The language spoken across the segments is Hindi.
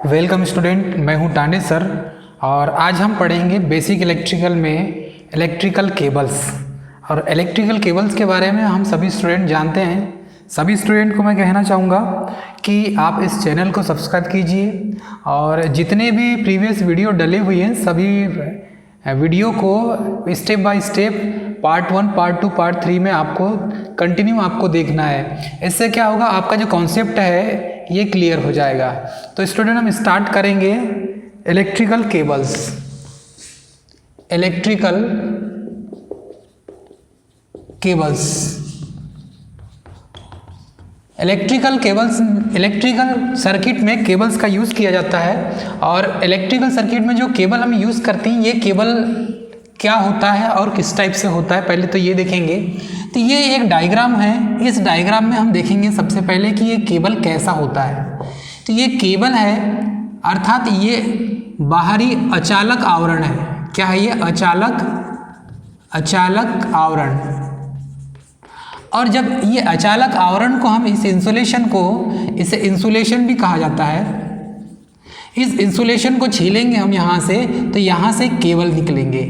वेलकम स्टूडेंट, मैं हूं टांडे सर और आज हम पढ़ेंगे बेसिक इलेक्ट्रिकल में इलेक्ट्रिकल केबल्स। और इलेक्ट्रिकल केबल्स के बारे में हम सभी स्टूडेंट जानते हैं। सभी स्टूडेंट को मैं कहना चाहूँगा कि आप इस चैनल को सब्सक्राइब कीजिए और जितने भी प्रीवियस वीडियो डले हुए हैं सभी वीडियो को step by step part 1, part 2, part 3 में आपको कंटिन्यू आपको देखना है। इससे क्या होगा, आपका जो कॉन्सेप्ट है ये क्लियर हो जाएगा। तो स्टूडेंट हम स्टार्ट करेंगे electrical cables. Electrical cables, electrical cables, electrical circuit में केबल्स का यूज़ किया जाता है। और इलेक्ट्रिकल सर्किट में जो केबल हम यूज़ करते हैं, ये केबल क्या होता है और किस टाइप से होता है, पहले तो ये देखेंगे। तो ये एक डायग्राम है। इस डायग्राम में हम देखेंगे सबसे पहले कि ये केबल कैसा होता है। तो ये केबल है, अर्थात ये बाहरी अचालक आवरण है। क्या है ये? अचालक आवरण। और जब ये अचालक आवरण को हम इस इंसुलेशन को, इसे इंसुलेशन भी कहा जाता है, इस इंसुलेशन को छीलेंगे हम यहाँ से, तो यहाँ से केबल निकलेंगे।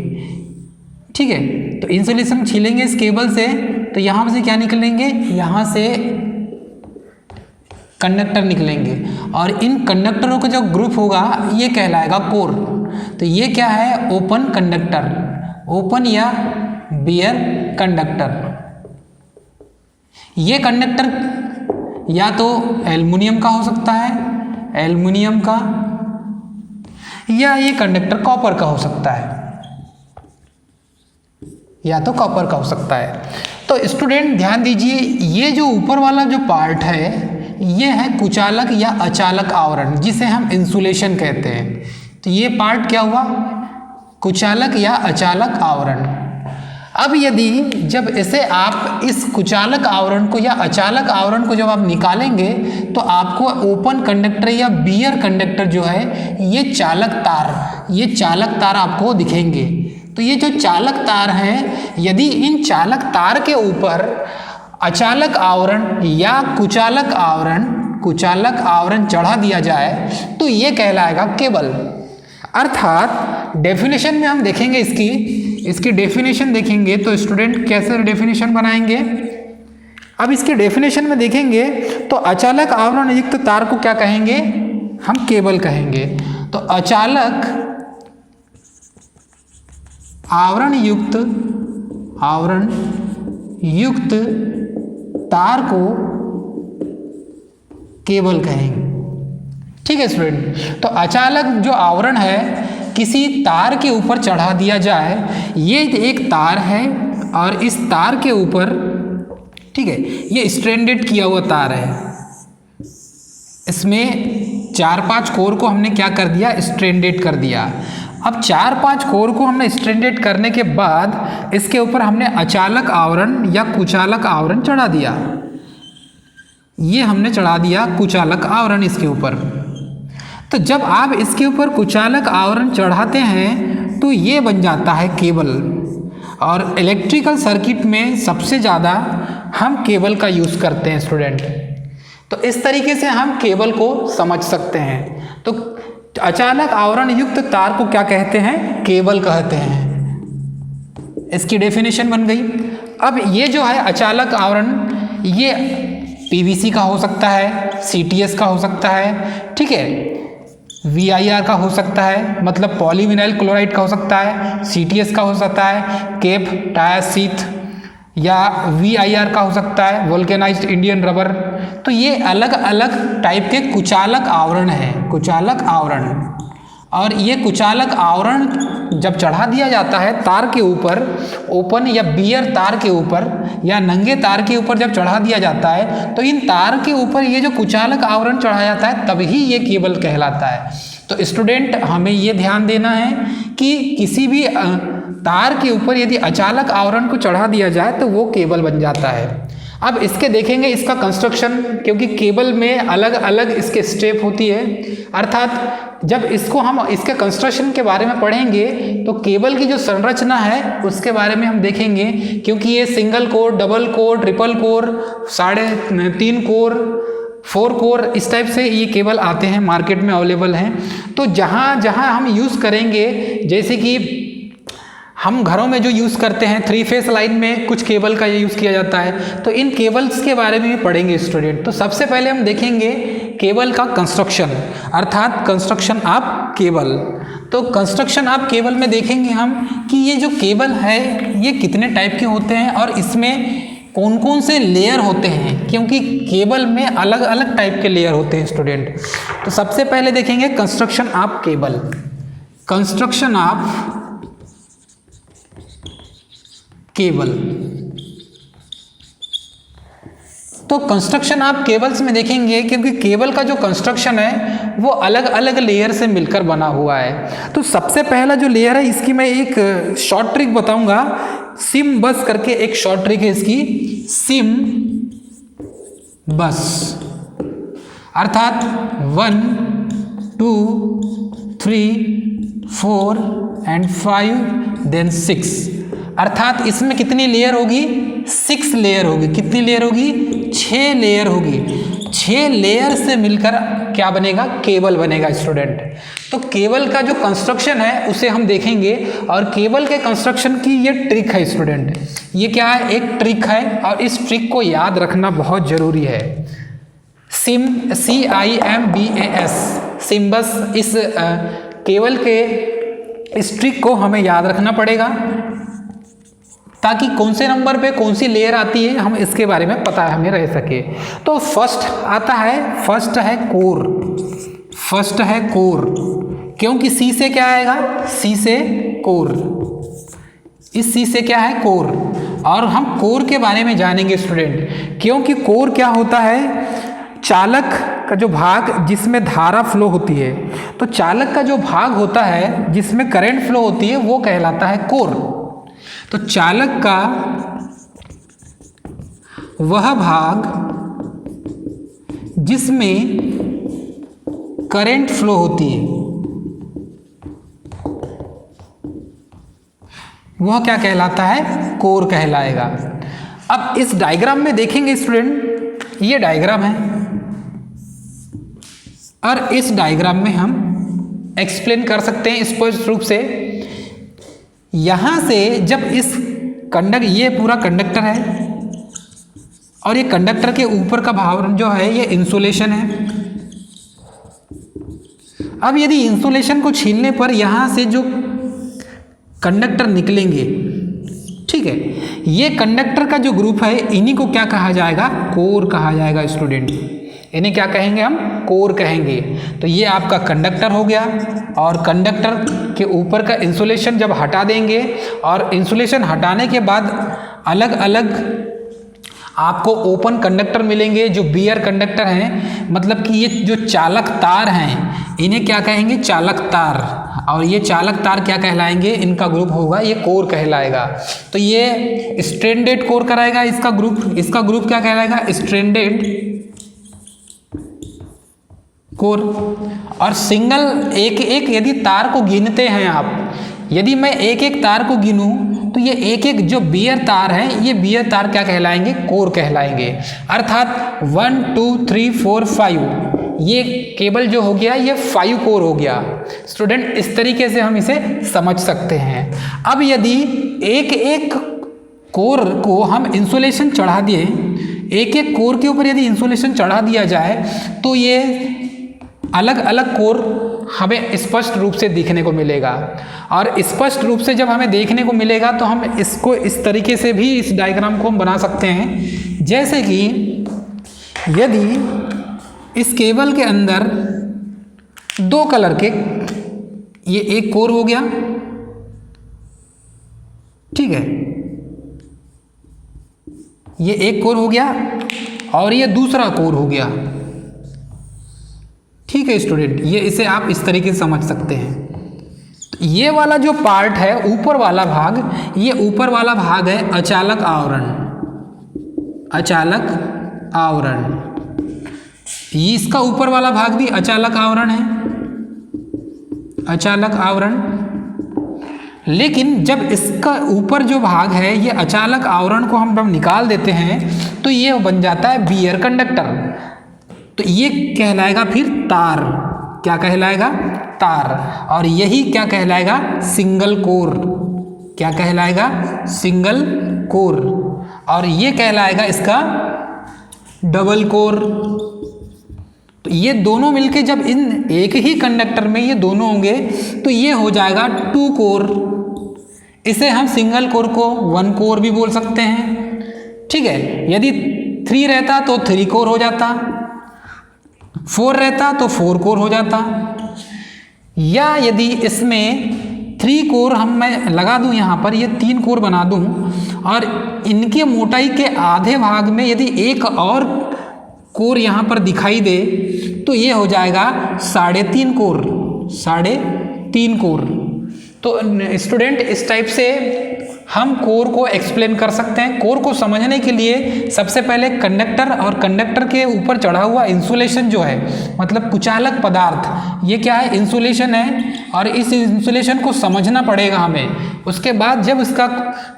ठीक है, तो इंसुलेशन छीलेंगे इस केबल से, तो यहाँ से क्या निकलेंगे? यहाँ से कंडक्टर निकलेंगे। और इन कंडक्टरों का जो ग्रुप होगा ये कहलाएगा कोर। तो ये क्या है? ओपन कंडक्टर, ओपन या बियर कंडक्टर। ये कंडक्टर या तो एल्युमिनियम का हो सकता है, एल्युमिनियम का, या ये कंडक्टर कॉपर का हो सकता है, या तो कॉपर का हो सकता है। तो स्टूडेंट ध्यान दीजिए, ये जो ऊपर वाला जो पार्ट है ये है कुचालक या अचालक आवरण, जिसे हम इंसुलेशन कहते हैं। तो ये पार्ट क्या हुआ? कुचालक या अचालक आवरण। अब यदि जब इसे आप इस कुचालक आवरण को या अचालक आवरण को जब आप निकालेंगे तो आपको ओपन कंडक्टर या बियर कंडक्टर जो है ये चालक तार आपको दिखेंगे। तो ये जो चालक तार हैं, यदि इन चालक तार के ऊपर अचालक आवरण या कुचालक आवरण चढ़ा दिया जाए तो ये कहलाएगा केबल। अर्थात डेफिनेशन में हम देखेंगे इसकी डेफिनेशन देखेंगे तो स्टूडेंट कैसे डेफिनेशन बनाएंगे। अब इसके डेफिनेशन में देखेंगे तो अचालक आवरण युक्त तार को क्या कहेंगे? हम केबल कहेंगे। तो अचालक आवरण युक्त तार को केबल कहेंगे। ठीक है स्टूडेंट, तो अचालक जो आवरण है किसी तार के ऊपर चढ़ा दिया जाए, ये एक तार है और इस तार के ऊपर, ठीक है, ये स्ट्रैंडेड किया हुआ तार है। इसमें 4-5 कोर को हमने क्या कर दिया? स्ट्रैंडेड कर दिया। अब 4-5 कोर को हमने स्ट्रैंडेड करने के बाद इसके ऊपर हमने अचालक आवरण या कुचालक आवरण चढ़ा दिया। ये हमने चढ़ा दिया कुचालक आवरण इसके ऊपर। तो जब आप इसके ऊपर कुचालक आवरण चढ़ाते हैं तो ये बन जाता है केबल। और इलेक्ट्रिकल सर्किट में सबसे ज़्यादा हम केबल का यूज़ करते हैं स्टूडेंट। तो इस तरीके से हम केबल को समझ सकते हैं। तो अचालक आवरण युक्त तार को क्या कहते हैं? केबल कहते हैं। इसकी डेफिनेशन बन गई। अब ये जो है अचालक आवरण, ये पीवीसी का हो सकता है, सीटीएस का हो सकता है, ठीक है, VIR का हो सकता है, मतलब पॉलीविनाइल क्लोराइड का हो सकता है, सीटीएस का हो सकता है, केप टायासीथ, या VIR का हो सकता है, वोल्केनाइज्ड इंडियन रबर। तो ये अलग अलग टाइप के कुचालक आवरण हैं, कुचालक आवरण। और ये कुचालक आवरण जब चढ़ा दिया जाता है तार के ऊपर, ओपन या बियर तार के ऊपर या नंगे तार के ऊपर जब चढ़ा दिया जाता है, तो इन तार के ऊपर ये जो कुचालक आवरण चढ़ाया जाता है तभी ये केबल कहलाता है। तो स्टूडेंट हमें ये ध्यान देना है कि किसी भी तार के ऊपर यदि अचालक आवरण को चढ़ा दिया जाए तो वो केबल बन जाता है। अब इसके देखेंगे इसका कंस्ट्रक्शन, क्योंकि केबल में अलग अलग इसके स्टेप होती है। अर्थात जब इसको हम इसके कंस्ट्रक्शन के बारे में पढ़ेंगे तो केबल की जो संरचना है उसके बारे में हम देखेंगे, क्योंकि ये single core, double core, triple core, 3.5 core, 4 core इस टाइप से ये केबल आते हैं, मार्केट में अवेलेबल हैं। तो जहाँ जहाँ हम यूज़ करेंगे, जैसे कि हम घरों में जो यूज़ करते हैं 3 फेस लाइन में कुछ केबल का यूज़ किया जाता है, तो इन केबल्स के बारे में भी पढ़ेंगे स्टूडेंट। तो सबसे पहले हम देखेंगे केबल का कंस्ट्रक्शन, अर्थात कंस्ट्रक्शन ऑफ केबल। तो कंस्ट्रक्शन ऑफ केबल में देखेंगे हम कि ये जो केबल है ये कितने टाइप के होते हैं और इसमें कौन कौन से लेयर होते हैं, क्योंकि केबल में अलग अलग टाइप के लेयर होते हैं स्टूडेंट। तो सबसे पहले देखेंगे construction of cable. Construction of cable, तो कंस्ट्रक्शन आप केबल्स में देखेंगे, क्योंकि केबल का जो कंस्ट्रक्शन है वो अलग अलग लेयर से मिलकर बना हुआ है। तो सबसे पहला जो लेयर है इसकी मैं एक शॉर्ट ट्रिक बताऊंगा, सिम बस करके एक शॉर्ट ट्रिक है इसकी, सिम बस, अर्थात 1 2 3 4 एंड 5 देन 6, अर्थात इसमें कितनी लेयर होगी, 6 लेयर होगी। कितनी लेयर होगी, 6 लेयर होगी। 6 लेयर से मिलकर क्या बनेगा, केबल बनेगा स्टूडेंट। तो केबल का जो कंस्ट्रक्शन है उसे हम देखेंगे, और केबल के कंस्ट्रक्शन की ये ट्रिक है स्टूडेंट। ये क्या है, एक ट्रिक है, और इस ट्रिक को याद रखना बहुत जरूरी है। सिम, CIMBAS, सिम्बस, इस केबल के इस ट्रिक को हमें याद रखना पड़ेगा, ताकि कौन से नंबर पे कौन सी लेयर आती है हम इसके बारे में पता हमें रह सके। तो फर्स्ट आता है, फर्स्ट है कोर, फर्स्ट है कोर, क्योंकि सी से क्या आएगा, सी से कोर, इस सी से क्या है, कोर। और हम कोर के बारे में जानेंगे स्टूडेंट, क्योंकि कोर क्या होता है, चालक का जो भाग जिसमें धारा फ्लो होती है, तो चालक का जो भाग होता है जिसमें करंट फ्लो होती है वो कहलाता है कोर। तो चालक का वह भाग जिसमें करंट फ्लो होती है वह क्या कहलाता है, कोर कहलाएगा। अब इस डायग्राम में देखेंगे स्टूडेंट, ये डायग्राम है, और इस डायग्राम में हम एक्सप्लेन कर सकते हैं स्पष्ट रूप से। यहां से जब इस ये पूरा कंडक्टर है, और ये कंडक्टर के ऊपर का भाग जो है ये इंसुलेशन है। अब यदि इंसुलेशन को छीलने पर यहां से जो कंडक्टर निकलेंगे, ठीक है, ये कंडक्टर का जो ग्रुप है इन्हीं को क्या कहा जाएगा, कोर कहा जाएगा स्टूडेंट। इन्हें क्या कहेंगे हम, कोर कहेंगे। तो ये आपका कंडक्टर हो गया, और कंडक्टर के ऊपर का इंसुलेशन जब हटा देंगे, और इंसुलेशन हटाने के बाद अलग अलग आपको ओपन कंडक्टर मिलेंगे जो बियर कंडक्टर हैं, मतलब कि ये जो चालक तार हैं इन्हें क्या कहेंगे, चालक तार। और ये चालक तार क्या कहलाएंगे, इनका ग्रुप होगा ये कोर कहलाएगा। तो ये स्ट्रैंडेड कोर कराएगा इसका ग्रुप क्या कहलाएगा, स्ट्रैंडेड कोर। और सिंगल एक एक यदि तार को गिनते हैं आप, यदि मैं एक एक तार को गिनूं तो ये एक एक जो बियर तार हैं ये बियर तार क्या कहलाएंगे, कोर कहलाएंगे। अर्थात 1 2 3 4 5 ये केबल जो हो गया ये 5 कोर हो गया स्टूडेंट। इस तरीके से हम इसे समझ सकते हैं। अब यदि एक एक कोर को हम इंसुलेशन चढ़ा दिए, एक एक कोर के ऊपर यदि इंसुलेशन चढ़ा दिया जाए तो ये अलग अलग कोर हमें स्पष्ट रूप से दिखने को मिलेगा। और स्पष्ट रूप से जब हमें देखने को मिलेगा तो हम इसको इस तरीके से भी इस डायग्राम को हम बना सकते हैं, जैसे कि यदि इस केबल के अंदर 2 कलर के, ये एक कोर हो गया, ठीक है, ये एक कोर हो गया और ये दूसरा कोर हो गया, ठीक है स्टूडेंट। ये इसे आप इस तरीके से समझ सकते हैं। तो ये वाला जो पार्ट है ऊपर वाला भाग, ये ऊपर वाला भाग है अचालक आवरण, अचालक आवरण। इसका ऊपर वाला भाग भी अचालक आवरण है, अचालक आवरण। लेकिन जब इसका ऊपर जो भाग है ये अचालक आवरण को हम जब निकाल देते हैं तो ये बन जाता है बियर कंडक्टर। तो ये कहलाएगा फिर तार। क्या कहलाएगा? तार। और यही क्या कहलाएगा? Single core. क्या कहलाएगा? Single core. और ये कहलाएगा इसका डबल कोर। तो ये दोनों मिलके जब इन एक ही कंडक्टर में ये दोनों होंगे तो ये हो जाएगा टू कोर। इसे हम सिंगल कोर को वन कोर भी बोल सकते हैं। ठीक है, यदि 3 रहता तो 3 कोर हो जाता, 4 रहता तो 4 कोर हो जाता, या यदि इसमें 3 कोर मैं लगा दूं यहाँ पर, ये 3 कोर बना दूं और इनके मोटाई के आधे भाग में यदि एक और कोर यहाँ पर दिखाई दे तो ये हो जाएगा 3.5 कोर। 3.5 कोर। तो स्टूडेंट इस टाइप से हम कोर को एक्सप्लेन कर सकते हैं। कोर को समझने के लिए सबसे पहले कंडक्टर और कंडक्टर के ऊपर चढ़ा हुआ इंसुलेशन जो है, मतलब कुचालक पदार्थ, ये क्या है? इंसुलेशन है। और इस इंसुलेशन को समझना पड़ेगा हमें। उसके बाद जब इसका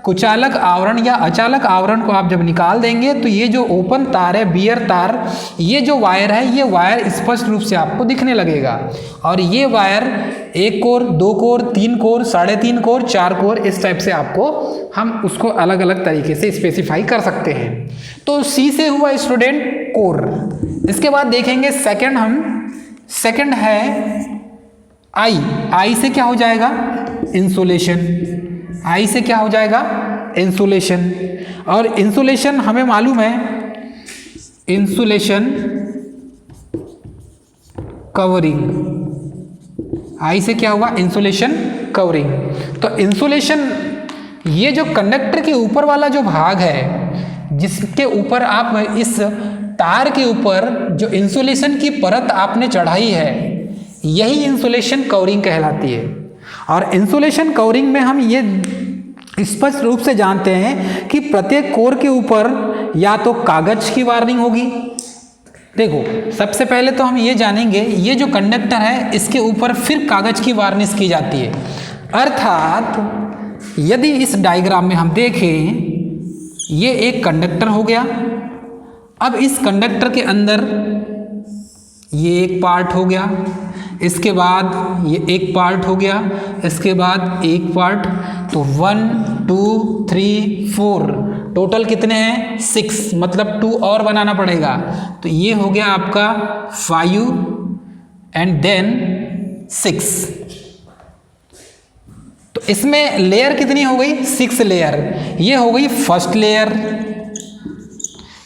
कुचालक आवरण या अचालक आवरण को आप जब निकाल देंगे तो ये जो ओपन तार है, बियर तार, ये जो वायर है, ये वायर स्पष्ट रूप से आपको दिखने लगेगा। और ये wire 1 core, 2 core, 3 core, 3.5 core, 4 core, इस टाइप से आपको हम उसको अलग अलग तरीके से स्पेसिफाई कर सकते हैं। तो सी से हुआ स्टूडेंट कोर। इसके बाद देखेंगे सेकंड है आई। आई से क्या हो जाएगा? इंसुलेशन। आई से क्या हो जाएगा? इंसुलेशन। और इंसुलेशन हमें मालूम है, इंसुलेशन कवरिंग। आई से क्या हुआ? Insulation covering. तो इंसुलेशन, ये जो कंडक्टर के ऊपर वाला जो भाग है, जिसके ऊपर आप इस तार के ऊपर जो इंसुलेशन की परत आपने चढ़ाई है, यही इंसुलेशन कवरिंग कहलाती है। और इंसुलेशन कवरिंग में हम ये स्पष्ट रूप से जानते हैं कि प्रत्येक कोर के ऊपर या तो कागज की वार्निंग होगी। देखो, सबसे पहले तो हम ये जानेंगे, ये जो कंडक्टर है इसके ऊपर फिर कागज की वार्निश की जाती है। अर्थात यदि इस डायग्राम में हम देखें, ये एक कंडक्टर हो गया। अब इस कंडक्टर के अंदर ये एक पार्ट हो गया, इसके बाद ये एक पार्ट हो गया, इसके बाद एक पार्ट। तो 1 2 3 4 टोटल कितने हैं? 6, मतलब 2 और बनाना पड़ेगा। तो ये हो गया आपका 5 एंड देन 6। तो इसमें लेयर कितनी हो गई? 6 लेयर। ये हो गई फर्स्ट लेयर,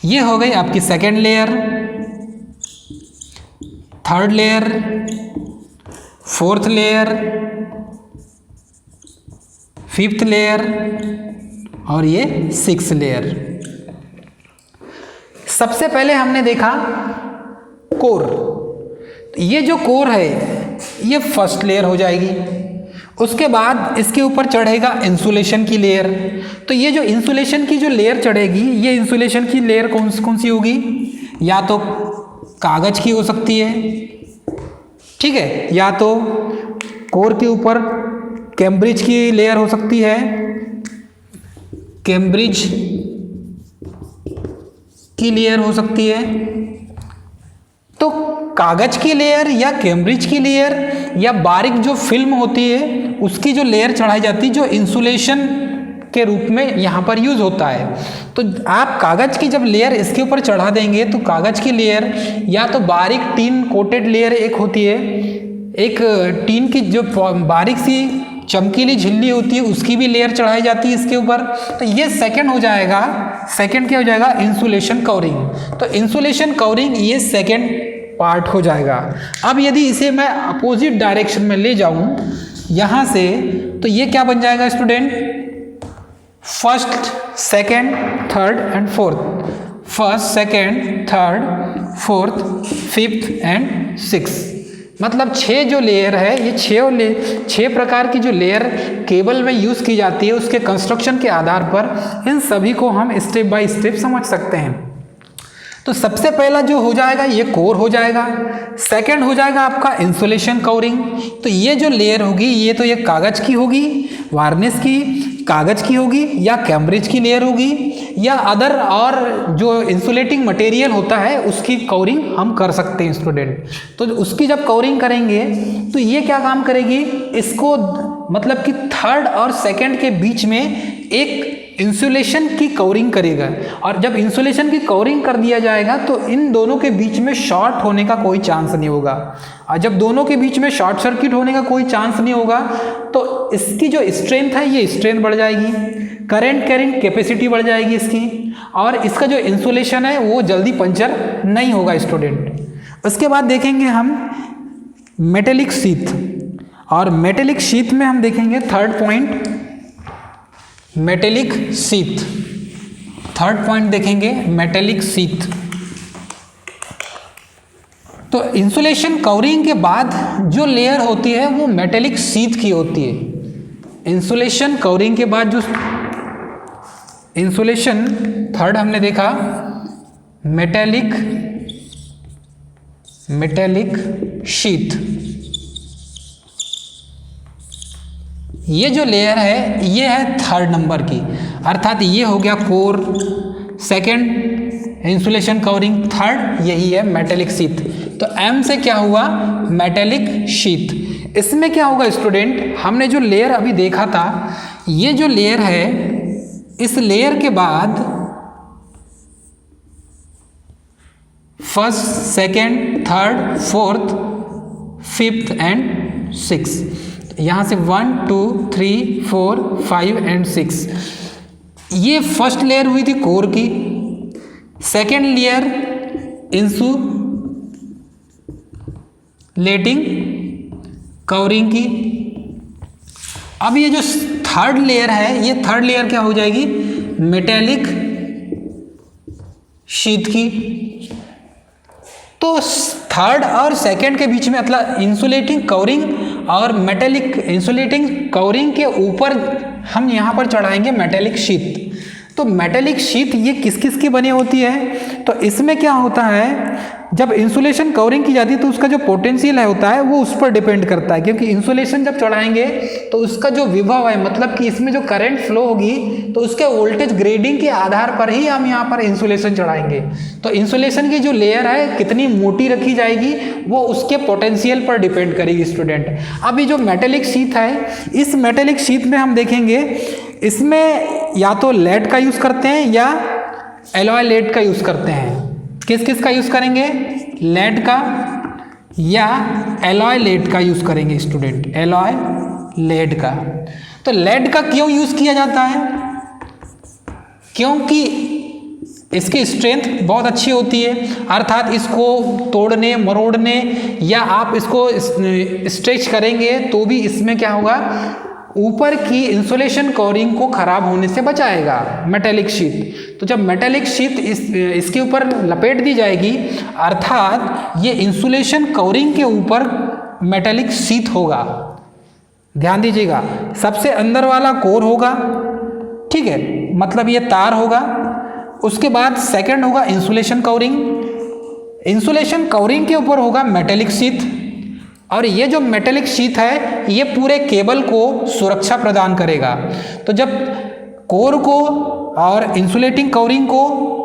ये हो गई आपकी second layer, third layer, fourth layer, fifth layer और ये 6th लेयर। सबसे पहले हमने देखा कोर। ये जो कोर है ये फर्स्ट लेयर हो जाएगी। उसके बाद इसके ऊपर चढ़ेगा इंसुलेशन की लेयर। तो ये जो इंसुलेशन की जो लेयर चढ़ेगी, ये इंसुलेशन की लेयर कौन सी होगी? या तो कागज की हो सकती है, ठीक है, या तो कोर के ऊपर कैम्ब्रिज की लेयर हो सकती है, कैम्ब्रिज की लेयर हो सकती है। तो कागज की लेयर या कैम्ब्रिज की लेयर या बारीक जो फिल्म होती है उसकी जो लेयर चढ़ाई जाती है, जो इंसुलेशन के रूप में यहाँ पर यूज होता है। तो आप कागज की जब लेयर इसके ऊपर चढ़ा देंगे तो कागज की लेयर या तो बारीक टीन कोटेड लेयर एक होती है, एक टीन की जो बारीक सी चमकीली झिल्ली होती है उसकी भी लेयर चढ़ाई जाती है इसके ऊपर। तो ये सेकंड हो जाएगा। सेकंड क्या हो जाएगा? Insulation covering. तो इंसुलेशन कवरिंग ये सेकंड पार्ट हो जाएगा। अब यदि इसे मैं अपोजिट डायरेक्शन में ले जाऊं यहाँ से, तो ये क्या बन जाएगा student? First, second, third and fourth. First, second, third, fourth, fifth and 6। मतलब 6 जो लेयर है, ये 6 प्रकार की जो लेयर केबल में यूज़ की जाती है, उसके कंस्ट्रक्शन के आधार पर इन सभी को हम स्टेप बाय स्टेप समझ सकते हैं। तो सबसे पहला जो हो जाएगा ये कोर हो जाएगा। सेकंड हो जाएगा आपका इंसुलेशन कवरिंग। तो ये जो लेयर होगी ये तो ये कागज की होगी, वार्निश की कागज की होगी या कैम्ब्रिज की लेयर होगी, या अदर और जो इंसुलेटिंग मटेरियल होता है उसकी कवरिंग हम कर सकते हैं स्टूडेंट। तो उसकी जब कवरिंग करेंगे तो ये क्या काम करेगी, इसको मतलब कि थर्ड और सेकंड के बीच में एक इंसुलेशन की कवरिंग करेगा, और जब इंसुलेशन की कवरिंग कर दिया जाएगा तो इन दोनों के बीच में शॉर्ट होने का कोई चांस नहीं होगा। और जब दोनों के बीच में शॉर्ट सर्किट होने का कोई चांस नहीं होगा तो इसकी जो स्ट्रेंथ है ये स्ट्रेंथ बढ़ जाएगी, करंट कैरिंग कैपेसिटी बढ़ जाएगी इसकी, और इसका जो इंसुलेशन है वो जल्दी पंचर नहीं होगा स्टूडेंट। उसके बाद देखेंगे हम मेटेलिक शीथ, और मेटेलिक शीथ में हम देखेंगे third point metallic sheath. Third point देखेंगे मेटेलिक शीथ। तो इंसुलेशन कवरिंग के बाद जो लेयर होती है वो मेटेलिक शीथ की होती है। इंसुलेशन कवरिंग के बाद जो इंसुलेशन थर्ड हमने देखा मेटेलिक शीथ। ये जो लेयर है ये है थर्ड नंबर की, अर्थात ये हो गया core, second insulation covering, third यही है मेटेलिक शीथ। तो एम से क्या हुआ, मेटेलिक शीथ। इसमें क्या होगा स्टूडेंट, हमने जो लेयर अभी देखा था ये जो लेयर है, इस लेयर के बाद first, second, third, fourth, fifth and six, यहाँ से 1 2 3 4 5 एंड 6, ये फर्स्ट लेयर हुई थी कोर की, सेकेंड लेयर इंसुलेटिंग कवरिंग की। अब ये जो थर्ड लेयर है, ये थर्ड लेयर क्या हो जाएगी, मेटेलिक शीथ की। तो थर्ड और सेकंड के बीच में मतलब इंसुलेटिंग कवरिंग और मेटेलिक इंसुलेटिंग कवरिंग के ऊपर हम यहाँ पर चढ़ाएंगे मेटेलिक शीथ। तो मेटेलिक शीथ ये किस किस की बनी होती है, तो इसमें क्या होता है, जब इंसुलेशन कवरिंग की जाती है तो उसका जो पोटेंशियल है होता है वो उस पर डिपेंड करता है, क्योंकि इंसुलेशन जब चढ़ाएंगे तो उसका जो विभव है, मतलब कि इसमें जो करंट फ्लो होगी तो उसके वोल्टेज ग्रेडिंग के आधार पर ही हम यहाँ पर इंसुलेशन चढ़ाएंगे। तो इंसुलेशन की जो लेयर है कितनी मोटी रखी जाएगी वो उसके पोटेंशियल पर डिपेंड करेगी स्टूडेंट। अब ये जो मेटेलिक शीथ है, इस मेटेलिक शीथ में हम देखेंगे इसमें या तो लेड का यूज़ करते हैं या एलॉय लेड का यूज़ करते हैं। किस किस का यूज़ करेंगे, लेड का या एलॉय लेड का यूज़ करेंगे स्टूडेंट, एलॉय लेड का। तो लेड का क्यों यूज़ किया जाता है, क्योंकि इसकी स्ट्रेंथ बहुत अच्छी होती है, अर्थात इसको तोड़ने मरोड़ने या आप इसको स्ट्रेच करेंगे तो भी इसमें क्या होगा, ऊपर की इंसुलेशन कवरिंग को खराब होने से बचाएगा मेटेलिक शीथ। तो जब मेटेलिक शीथ इसके ऊपर लपेट दी जाएगी, अर्थात ये इंसुलेशन कवरिंग के ऊपर मेटेलिक शीथ होगा। ध्यान दीजिएगा, सबसे अंदर वाला कोर होगा, ठीक है, मतलब ये तार होगा। उसके बाद सेकंड होगा इंसुलेशन कवरिंग, इंसुलेशन कवरिंग के ऊपर होगा मेटेलिक शीथ, और ये जो मेटेलिक शीथ है ये पूरे केबल को सुरक्षा प्रदान करेगा। तो जब कोर को और इंसुलेटिंग कवरिंग को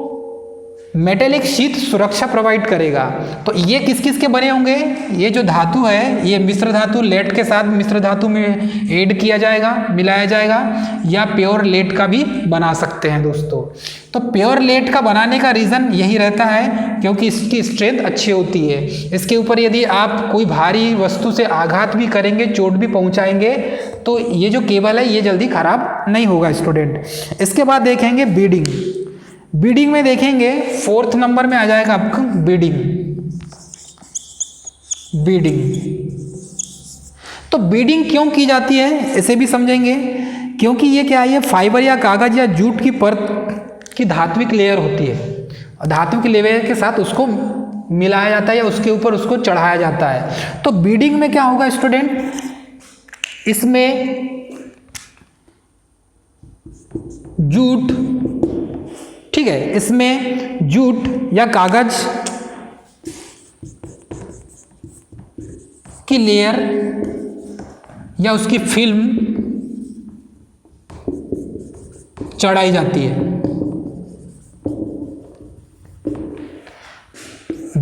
मेटेलिक शीथ सुरक्षा प्रोवाइड करेगा। तो ये किस किस के बने होंगे, ये जो धातु है ये मिश्र धातु, लेड के साथ मिश्र धातु में ऐड किया जाएगा, मिलाया जाएगा, या प्योर लेड का भी बना सकते हैं दोस्तों। तो प्योर लेड का बनाने का रीज़न यही रहता है क्योंकि इसकी स्ट्रेंथ अच्छी होती है। इसके ऊपर यदि आप कोई भारी वस्तु से आघात भी करेंगे, चोट भी पहुंचाएंगे, तो ये जो केबल है ये जल्दी खराब नहीं होगा स्टूडेंट। इसके बाद देखेंगे बीडिंग। बीडिंग में देखेंगे फोर्थ नंबर में आ जाएगा आपका बीडिंग। बीडिंग, तो बीडिंग क्यों की जाती है इसे भी समझेंगे, क्योंकि ये क्या है, ये फाइबर या कागज या जूट की परत की धात्विक लेयर होती है, और धात्विक लेयर के साथ उसको मिलाया जाता है या उसके ऊपर उसको चढ़ाया जाता है। तो बीडिंग में क्या होगा स्टूडेंट, इसमें जूट, ठीक है, इसमें जूट या कागज की लेयर या उसकी फिल्म चढ़ाई जाती है।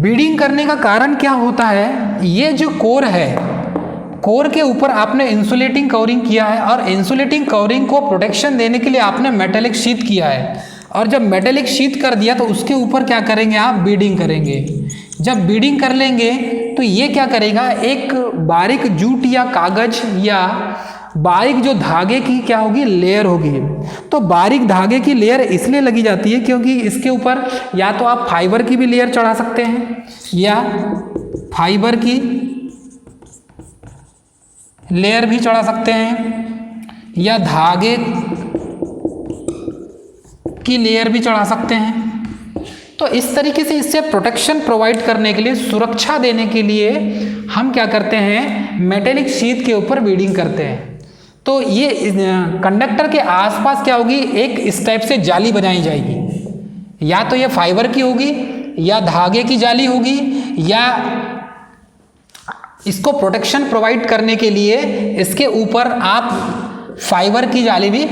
बीडिंग करने का कारण क्या होता है, ये जो कोर है, कोर के ऊपर आपने इंसुलेटिंग कवरिंग किया है और इंसुलेटिंग कवरिंग को प्रोटेक्शन देने के लिए आपने मेटेलिक शीट किया है, और जब मेटेलिक शीट कर दिया तो उसके ऊपर क्या करेंगे आप, बीडिंग करेंगे। जब बीडिंग कर लेंगे तो ये क्या करेगा, एक बारीक जूट या कागज या बारीक जो धागे की क्या होगी, लेयर होगी। तो बारीक धागे की लेयर इसलिए लगी जाती है क्योंकि इसके ऊपर या तो आप फाइबर की भी लेयर चढ़ा सकते हैं या फाइबर की लेयर भी चढ़ा सकते हैं या धागे की लेयर भी चढ़ा सकते हैं। तो इस तरीके से इससे प्रोटेक्शन प्रोवाइड करने के लिए, सुरक्षा देने के लिए हम क्या करते हैं, मेटेलिक शीट के ऊपर बीडिंग करते हैं। तो ये कंडक्टर के आसपास क्या होगी, एक इस टाइप से जाली बनाई जाएगी, या तो ये फाइबर की होगी या धागे की जाली होगी, या इसको प्रोटेक्शन प्रोवाइड करने के लिए इसके ऊपर आप फाइबर की जाली भी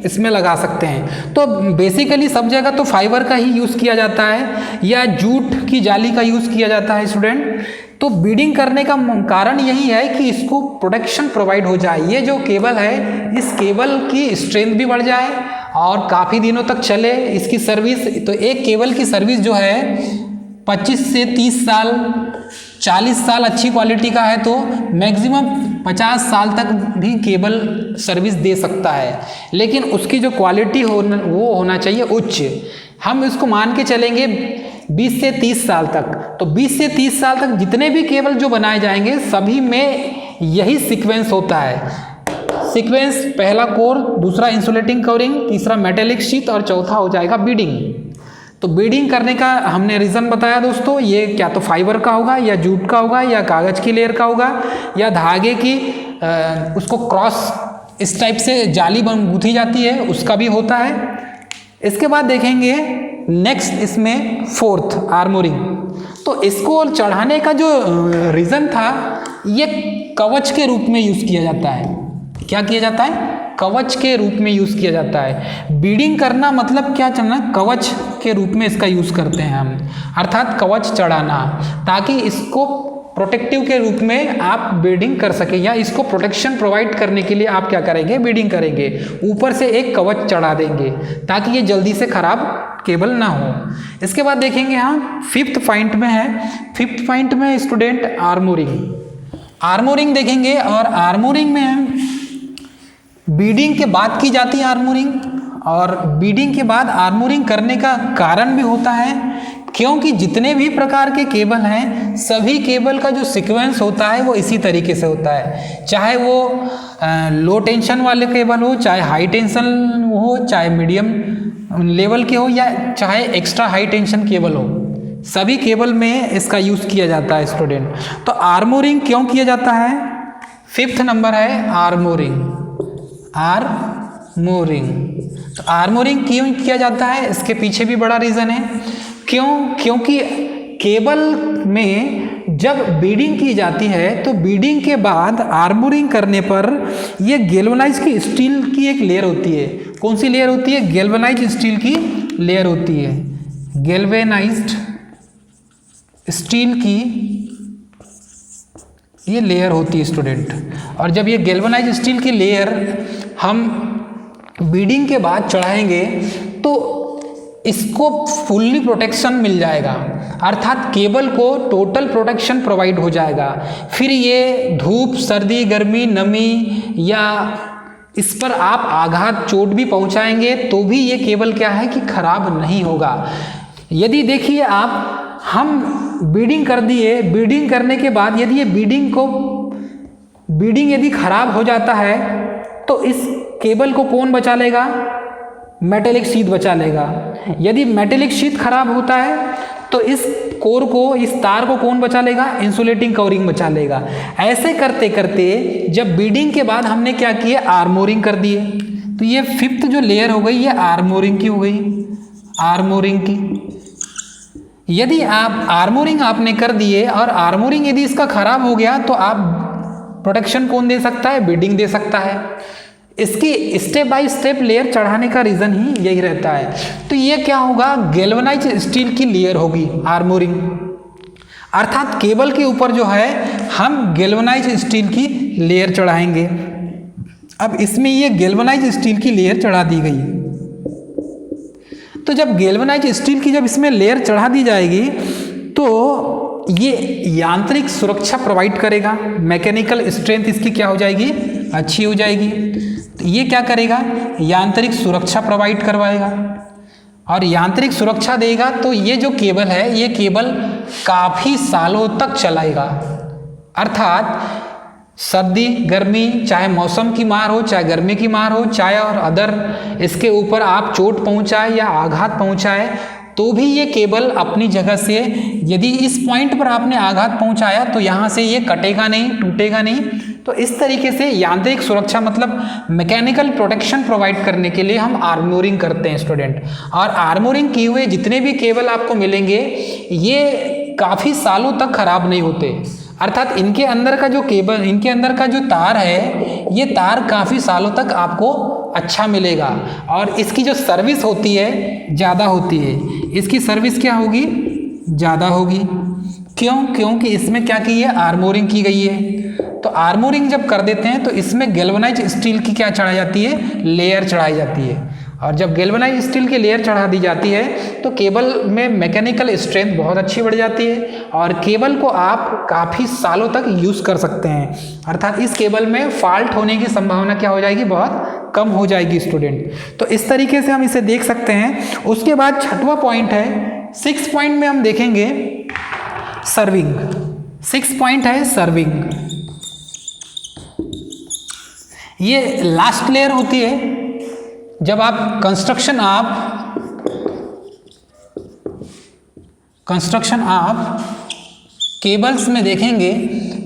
इसमें लगा सकते हैं। तो बेसिकली सब जगह तो फाइबर का ही यूज़ किया जाता है या जूट की जाली का यूज़ किया जाता है स्टूडेंट। तो बीडिंग करने का कारण यही है कि इसको प्रोटेक्शन प्रोवाइड हो जाए। ये जो केबल है, इस केबल की स्ट्रेंथ भी बढ़ जाए और काफ़ी दिनों तक चले इसकी सर्विस। तो एक केबल की सर्विस जो है 25 से 30 साल, 40 साल अच्छी क्वालिटी का है तो मैक्सिमम 50 साल तक भी केबल सर्विस दे सकता है, लेकिन उसकी जो क्वालिटी वो होना चाहिए उच्च। हम इसको मान के चलेंगे 20 से 30 साल तक। तो 20 से 30 साल तक जितने भी केबल जो बनाए जाएंगे सभी में यही सीक्वेंस होता है। सीक्वेंस, पहला कोर, दूसरा इंसुलेटिंग कवरिंग, तीसरा मेटेलिक शीट और चौथा हो जाएगा बीडिंग। तो बीडिंग करने का हमने रीज़न बताया दोस्तों, ये क्या तो फाइबर का होगा या जूट का होगा या कागज़ की लेयर का होगा या धागे की उसको क्रॉस इस टाइप से जाली गूंथी जाती है उसका भी होता है। इसके बाद देखेंगे नेक्स्ट इसमें फोर्थ आर्मोरिंग। तो इसको चढ़ाने का जो रीज़न था, ये कवच के रूप में यूज़ किया जाता है। क्या किया जाता है, कवच के रूप में यूज़ किया जाता है। बीडिंग करना मतलब क्या चलना, कवच के रूप में इसका यूज़ करते हैं हम, अर्थात कवच चढ़ाना, ताकि इसको प्रोटेक्टिव के रूप में आप बीडिंग कर सके या इसको प्रोटेक्शन प्रोवाइड करने के लिए आप क्या करेंगे, बीडिंग करेंगे। ऊपर से एक कवच चढ़ा देंगे ताकि ये जल्दी से खराब केबल ना हो। इसके बाद देखेंगे हम फिफ्थ पॉइंट में है, फिफ्थ पॉइंट में स्टूडेंट आर्मोरिंग। आर्मोरिंग देखेंगे और आर्मोरिंग में हम बीडिंग के बाद की जाती है आर्मोरिंग, और बीडिंग के बाद आर्मोरिंग करने का कारण भी होता है क्योंकि जितने भी प्रकार के केबल हैं सभी केबल का जो सीक्वेंस होता है वो इसी तरीके से होता है। चाहे वो लो टेंशन वाले केबल हो, चाहे हाई टेंशन हो, चाहे मीडियम लेवल के हो या चाहे एक्स्ट्रा हाई टेंशन केबल हो, सभी केबल में इसका यूज़ किया जाता है स्टूडेंट। तो आर्मोरिंग क्यों किया जाता है, फिफ्थ नंबर है आर्मोरिंग। आर्मोरिंग, तो आर्मोरिंग क्यों किया जाता है, इसके पीछे भी बड़ा रीज़न है। क्योंकि केबल में जब बीडिंग की जाती है तो बीडिंग के बाद आर्मोरिंग करने पर ये गैल्वेनाइज की स्टील की एक लेयर होती है। कौन सी लेयर होती है, गैल्वेनाइज स्टील की लेयर होती है। गैल्वेनाइज्ड स्टील की ये लेयर होती है स्टूडेंट। और जब ये गैल्वेनाइज स्टील की लेयर हम बीडिंग के बाद चढ़ाएंगे तो इसको फुल्ली प्रोटेक्शन मिल जाएगा, अर्थात केबल को टोटल प्रोटेक्शन प्रोवाइड हो जाएगा। फिर ये धूप, सर्दी, गर्मी, नमी या इस पर आप आघात, चोट भी पहुंचाएंगे तो भी ये केबल क्या है कि खराब नहीं होगा। यदि देखिए आप, हम बीडिंग कर दिए, बीडिंग करने के बाद यदि ये बीडिंग यदि खराब हो जाता है तो इस केबल को कौन बचा लेगा, मेटेलिक शीट बचा लेगा। यदि मेटेलिक शीट खराब होता है तो इस कोर को, इस तार को कौन बचा लेगा, इंसुलेटिंग कवरिंग बचा लेगा। ऐसे करते करते जब बीडिंग के बाद हमने क्या किया, आर्मोरिंग कर दिए, तो ये फिफ्थ जो लेयर हो गई ये आर्मोरिंग की हो गई, आर्मोरिंग की। यदि आप आर्मोरिंग आपने कर दिए और आर्मोरिंग यदि इसका खराब हो गया तो आप प्रोटेक्शन कौन दे सकता है, बीडिंग दे सकता है। इसकी स्टेप बाय स्टेप लेयर चढ़ाने का रीज़न ही यही रहता है। तो ये क्या होगा, गैल्वेनाइज स्टील की लेयर होगी आर्मोरिंग। अर्थात केबल के ऊपर जो है हम गैल्वेनाइज स्टील की लेयर चढ़ाएंगे। अब इसमें ये गैल्वेनाइज स्टील की लेयर चढ़ा दी गई, तो जब गैल्वेनाइज स्टील की जब इसमें लेयर चढ़ा दी जाएगी तो ये यांत्रिक सुरक्षा प्रोवाइड करेगा, मैकेनिकल स्ट्रेंथ इसकी क्या हो जाएगी, अच्छी हो जाएगी। तो ये क्या करेगा, यांत्रिक सुरक्षा प्रोवाइड करवाएगा, और यांत्रिक सुरक्षा देगा तो ये जो केबल है ये केबल काफ़ी सालों तक चलाएगा। अर्थात सर्दी गर्मी, चाहे मौसम की मार हो, चाहे गर्मी की मार हो, चाहे और अदर इसके ऊपर आप चोट पहुंचाए या आघात पहुंचाए, तो भी ये केबल अपनी जगह से, यदि इस पॉइंट पर आपने आघात पहुंचाया तो यहाँ से ये कटेगा नहीं, टूटेगा नहीं। तो इस तरीके से यांत्रिक सुरक्षा मतलब मैकेनिकल प्रोटेक्शन प्रोवाइड करने के लिए हम आर्मोरिंग करते हैं स्टूडेंट। और आर्मोरिंग किए हुए जितने भी केबल आपको मिलेंगे ये काफ़ी सालों तक खराब नहीं होते। अर्थात इनके अंदर का जो केबल, इनके अंदर का जो तार है, ये तार काफ़ी सालों तक आपको अच्छा मिलेगा, और इसकी जो सर्विस होती है ज़्यादा होती है। इसकी सर्विस क्या होगी, ज़्यादा होगी। क्यों? क्योंकि इसमें क्या की है, आर्मोरिंग की गई है। तो आर्मोरिंग जब कर देते हैं तो इसमें गैल्वेनाइज स्टील की क्या चढ़ाई जाती है, लेयर चढ़ाई जाती है। और जब गैल्वेनाइज स्टील की लेयर चढ़ा दी जाती है तो केबल में मैकेनिकल स्ट्रेंथ बहुत अच्छी बढ़ जाती है, और केबल को आप काफ़ी सालों तक यूज़ कर सकते हैं। अर्थात इस केबल में फॉल्ट होने की संभावना क्या हो जाएगी, बहुत कम हो जाएगी स्टूडेंट। तो इस तरीके से हम इसे देख सकते हैं। उसके बाद छठवां पॉइंट है, 6 पॉइंट में हम देखेंगे सर्विंग। 6 पॉइंट है सर्विंग। ये लास्ट लेयर होती है। जब आप कंस्ट्रक्शन ऑफ केबल्स में देखेंगे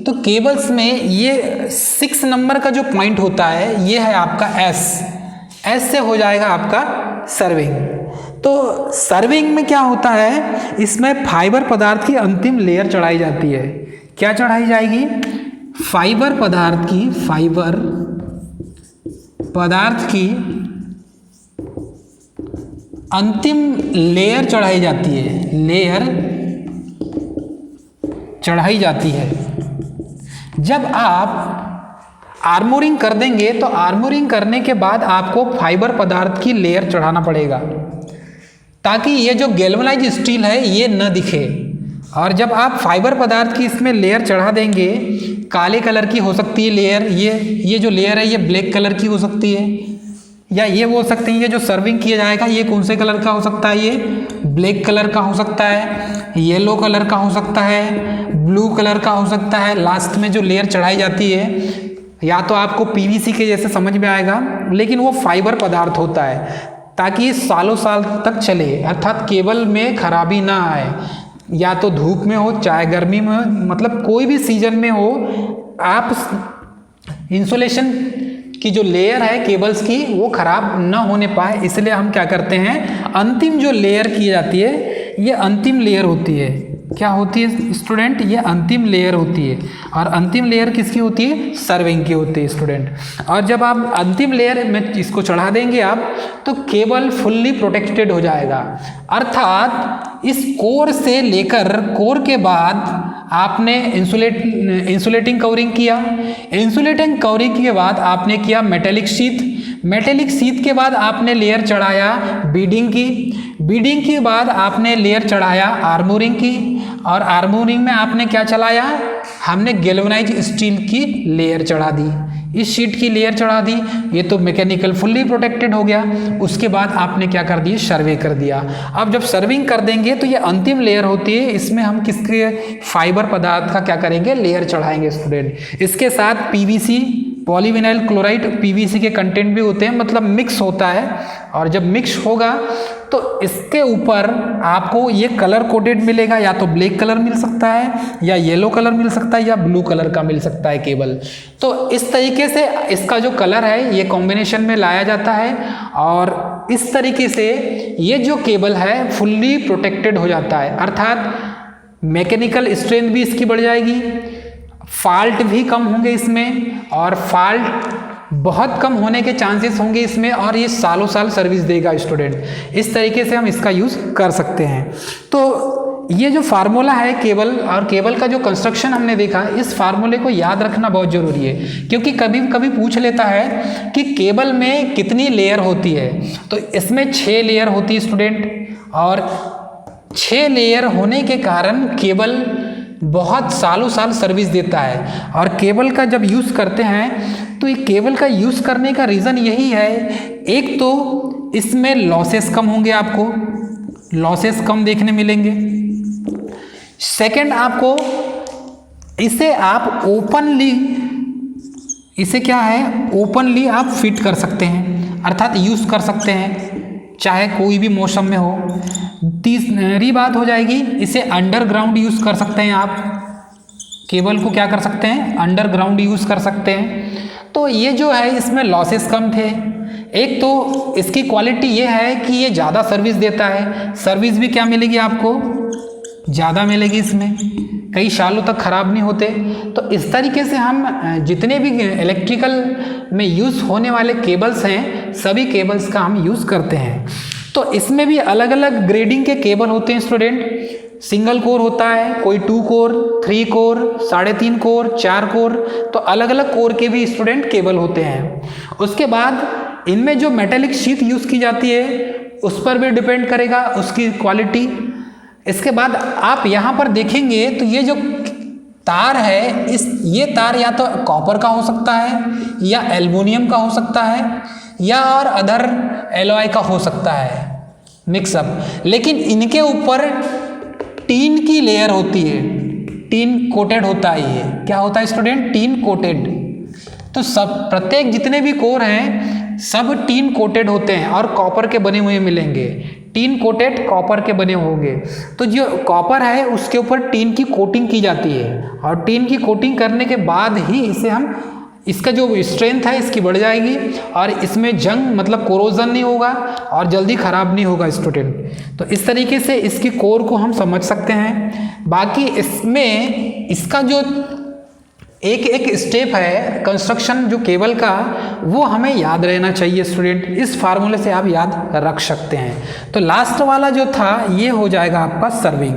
तो केबल्स में ये 6 नंबर का जो पॉइंट होता है ये है आपका एस से हो जाएगा आपका सर्विंग। तो सर्विंग में क्या होता है, इसमें फाइबर पदार्थ की अंतिम लेयर चढ़ाई जाती है। क्या चढ़ाई जाएगी, फाइबर पदार्थ की अंतिम लेयर चढ़ाई जाती है, लेयर चढ़ाई जाती है। जब आप आर्मोरिंग कर देंगे तो आर्मोरिंग करने के बाद आपको फाइबर पदार्थ की लेयर चढ़ाना पड़ेगा, ताकि ये जो गैल्वेनाइज स्टील है ये न दिखे। और जब आप फाइबर पदार्थ की इसमें लेयर चढ़ा देंगे, काले कलर की हो सकती है लेयर, ये जो लेयर है ये ब्लैक कलर की हो सकती है, या ये बोल सकते हैं ये जो सर्विंग किया जाएगा ये कौन से कलर का हो सकता है, ये ब्लैक कलर का हो सकता है, येलो कलर का हो सकता है, ब्लू कलर का हो सकता है। लास्ट में जो लेयर चढ़ाई जाती है या तो आपको पीवीसी के जैसे समझ में आएगा, लेकिन वो फाइबर पदार्थ होता है, ताकि सालों साल तक चले, अर्थात केबल में खराबी ना आए। या तो धूप में हो चाहे गर्मी में हो, मतलब कोई भी सीजन में हो, आप इंसुलेशन की जो लेयर है केबल्स की वो खराब ना होने पाए, इसलिए हम क्या करते हैं, अंतिम जो लेयर की जाती है ये अंतिम लेयर होती है। क्या होती है स्टूडेंट, ये अंतिम लेयर होती है। और अंतिम लेयर किसकी होती है, सर्विंग की होती है स्टूडेंट। और जब आप अंतिम लेयर में इसको चढ़ा देंगे आप, तो केबल फुल्ली प्रोटेक्टेड हो जाएगा। अर्थात इस कोर से लेकर कोर के बाद आपने इंसुलेटिंग कवरिंग किया, इंसुलेटिंग कवरिंग के बाद आपने किया मेटेलिक शीथ, मेटेलिक शीथ के बाद आपने लेयर चढ़ाया बीडिंग की, बीडिंग के बाद आपने लेयर चढ़ाया आर्मोरिंग की, और आर्मोरिंग में आपने क्या चलाया, हमने गैल्वेनाइज स्टील की लेयर चढ़ा दी, इस शीट की लेयर चढ़ा दी। ये तो मैकेनिकल फुल्ली प्रोटेक्टेड हो गया। उसके बाद आपने क्या कर दिया, सर्वे कर दिया। अब जब सर्विंग कर देंगे तो ये अंतिम लेयर होती है, इसमें हम किसके फाइबर पदार्थ का क्या करेंगे, लेयर चढ़ाएंगे स्टूडेंट। इसके साथ पीवीसी पॉलीविनाइल क्लोराइड पीवीसी के कंटेंट भी होते हैं, मतलब मिक्स होता है। और जब मिक्स होगा तो इसके ऊपर आपको ये कलर कोडेड मिलेगा, या तो ब्लैक कलर मिल सकता है, या येलो कलर मिल सकता है, या ब्लू कलर का मिल सकता है केबल। तो इस तरीके से इसका जो कलर है ये कॉम्बिनेशन में लाया जाता है, और इस तरीके से ये जो केबल है फुल्ली प्रोटेक्टेड हो जाता है। अर्थात मैकेनिकल स्ट्रेंथ भी इसकी बढ़ जाएगी, फॉल्ट भी कम होंगे इसमें, और फॉल्ट बहुत कम होने के चांसेस होंगे इसमें, और ये सालों साल सर्विस देगा स्टूडेंट। इस तरीके से हम इसका यूज़ कर सकते हैं। तो ये जो फार्मूला है केबल और केबल का जो कंस्ट्रक्शन हमने देखा, इस फार्मूले को याद रखना बहुत ज़रूरी है, क्योंकि कभी कभी पूछ लेता है कि केबल में कितनी लेयर होती है। तो इसमें 6 लेयर होती है स्टूडेंट, और 6 लेयर होने के कारण केबल बहुत सालों साल सर्विस देता है। और केबल का जब यूज़ करते हैं तो ये केबल का यूज़ करने का रीज़न यही है, एक तो इसमें लॉसेस कम होंगे, आपको लॉसेस कम देखने मिलेंगे। सेकंड, आपको इसे आप ओपनली, इसे क्या है, ओपनली आप फिट कर सकते हैं, अर्थात यूज़ कर सकते हैं चाहे कोई भी मौसम में हो। तीसरी बात हो जाएगी, इसे अंडरग्राउंड यूज़ कर सकते हैं आप, केबल को क्या कर सकते हैं, अंडरग्राउंड यूज़ कर सकते हैं। तो ये जो है इसमें लॉसेस कम थे। एक तो इसकी क्वालिटी ये है कि ये ज़्यादा सर्विस देता है, सर्विस भी क्या मिलेगी आपको, ज़्यादा मिलेगी, इसमें कई सालों तक ख़राब नहीं होते। तो इस तरीके से हम जितने भी इलेक्ट्रिकल में यूज़ होने वाले केबल्स हैं, सभी केबल्स का हम यूज़ करते हैं। तो इसमें भी अलग अलग ग्रेडिंग के केबल होते हैं स्टूडेंट। सिंगल कोर होता है, कोई 2 कोर, 3 कोर, 3.5 कोर, 4 कोर, तो अलग अलग कोर के भी स्टूडेंट केबल होते हैं। उसके बाद इनमें जो मेटेलिक शीट यूज़ की जाती है उस पर भी डिपेंड करेगा उसकी क्वालिटी। इसके बाद आप यहाँ पर देखेंगे तो ये जो तार है, ये तार या तो कॉपर का हो सकता है, या एल्युमिनियम का हो सकता है, या और अदर एलॉय का हो सकता है, मिक्सअप। लेकिन इनके ऊपर टीन की लेयर होती है, टीन कोटेड होता है। ये क्या होता है स्टूडेंट, टीन कोटेड। तो सब प्रत्येक जितने भी कोर हैं सब टीन कोटेड होते हैं और कॉपर के बने हुए मिलेंगे, टीन कोटेड कॉपर के बने होंगे। तो जो कॉपर है उसके ऊपर टीन की कोटिंग की जाती है, और टीन की कोटिंग करने के बाद ही इसे हम, इसका जो स्ट्रेंथ है इसकी बढ़ जाएगी, और इसमें जंग मतलब कोरोजन नहीं होगा और जल्दी ख़राब नहीं होगा स्टूडेंट। तो इस तरीके से इसकी कोर को हम समझ सकते हैं। बाकी इसमें इसका जो एक एक स्टेप है कंस्ट्रक्शन जो केबल का, वो हमें याद रहना चाहिए स्टूडेंट। इस फार्मूले से आप याद रख सकते हैं। तो लास्ट वाला जो था ये हो जाएगा आपका सर्विंग।